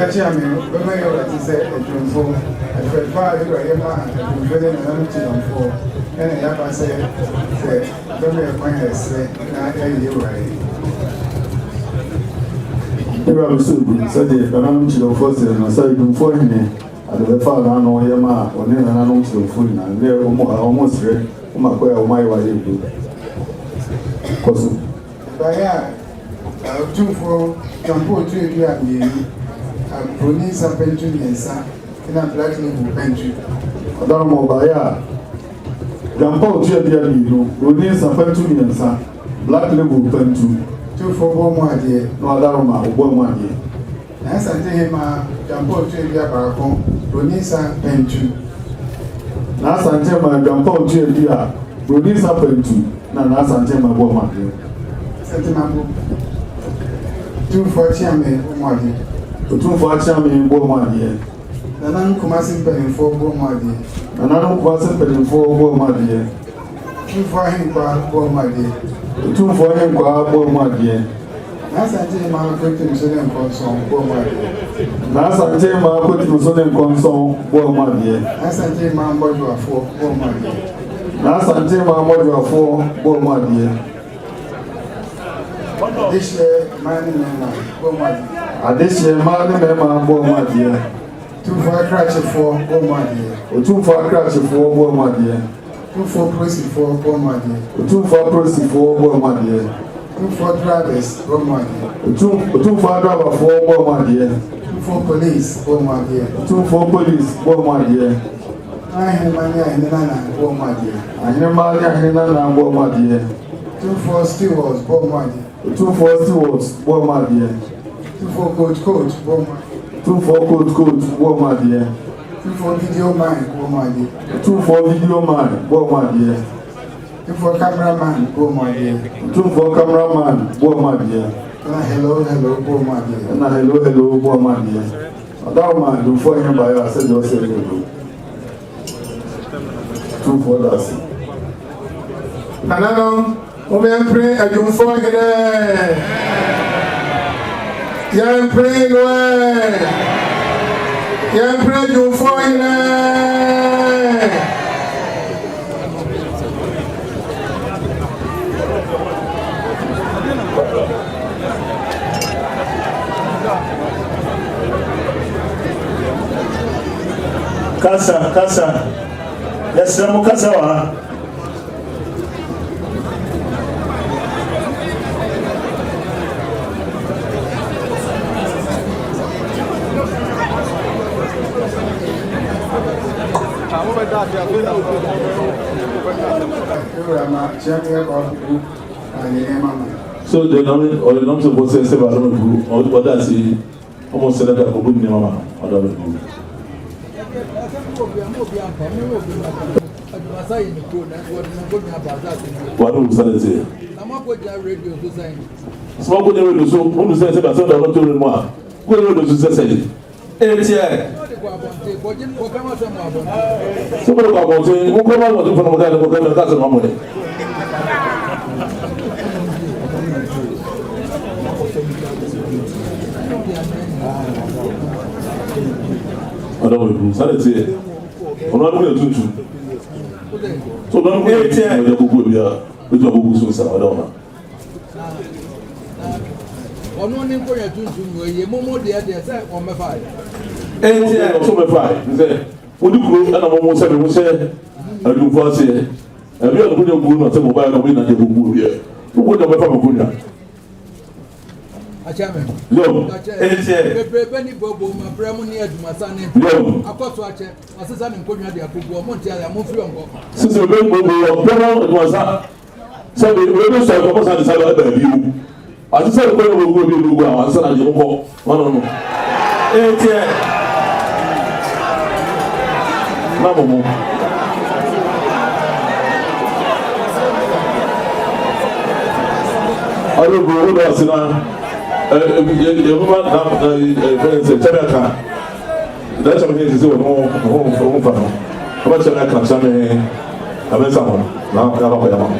Chairman, but my to say Adwumfuo, and for 5 years, I'm very Adwumfuo, and I have to say, don't be acquainted, not a year right. You are so good, said the Adwumfuo, and I said Adwumfuohene, and the father, I know Yama, or never Adwumfuo, and they're almost ready. My wife, because by Otumfuo, Jampo to you at me, and Bruni's a pension and son, in a black label pension. Adamo Baya Jampo to you, Bruni's a pension and son, black label pension. 2 for 1 year, no Adaroma, 1 year. As I tell him, Jampo to you at Bruni's a pension. As I tell my Jampo to you, Bruni's a pension, and as I tell my woman. Sentimable. 2 for Chairman, Otumfuo Chairman, Bomadi. Nanan Kumasin Penny for Bomadi. Nanan Kumasin Penny for Bomadi. 2 for him, Bomadi. 2 for him, Bomadi. Nasante ma put him so them console, Bomadi. Nasante ma put him so them console, Bomadi. Nasante ma module for Bomadi. Nasante ma module for Bomadi. This year, man, this year, man, Bomadi. 2 for a crash for Bomadi. 2 for a crash for Bomadi. 2 for proceed for Bomadi. 2 for proceed for Bomadi. 2 for drivers, Bomadi. 2 for driver for Bomadi. 2 for police, Bomadi. 2 for police, Bomadi. I have money in the Nana, Bomadi. I have money in the Nana, Bomadi. 2 for stewards, Bomadi. 2 for stewards, Bomadi. 2 for coach, Bomadi. 2 for coach, Bomadi. 2 for video man, Bomadi. 2 for video man, Bomadi. 2 for cameraman, Bomadi. 2 for cameraman, Bomadi. Hello, Bomadi. Hello, Bomadi. Adama, do for him by us, said yourself. 2 for us. Nanano. Opemsuo Adwumfuohene. Yan pray Noel. Yan pray Adwumfuohene. Kasa. Yes, I'm Kasa. So the non supposed to say about the group or what that's almost said that for good name or the group. What do you say? Small good radio so who says about some of the more good radio to say. Somebody about saying, who come out from the that's a moment. I don't know, say, I'm not going to do. So don't wait here, you go here, with your books, I don't know. On one in for your two, Momo, the other side on my fire. And yeah, so my fire, say, would you go and I'm almost saying, I do for say, and we are going to go to mobile and win at the book here. Who would have ever gone? A chairman. No, and yeah, Penny Bobo, my Bramonia to my son, no, a cost watcher, my son and Konya, the Apugo, Montiel, and Monfrion. Since the Bobo, it was that. So we will start almost at the side of you. I just said, we will be able to answer at your home. One on one. And yeah. Mamo. I don't go to us now. The woman friends, Chadaka. That's what he is home for. aba kyerɛ na ka kyerɛ me ɛbɛsa ho na yɛaba kɔ yɛma ho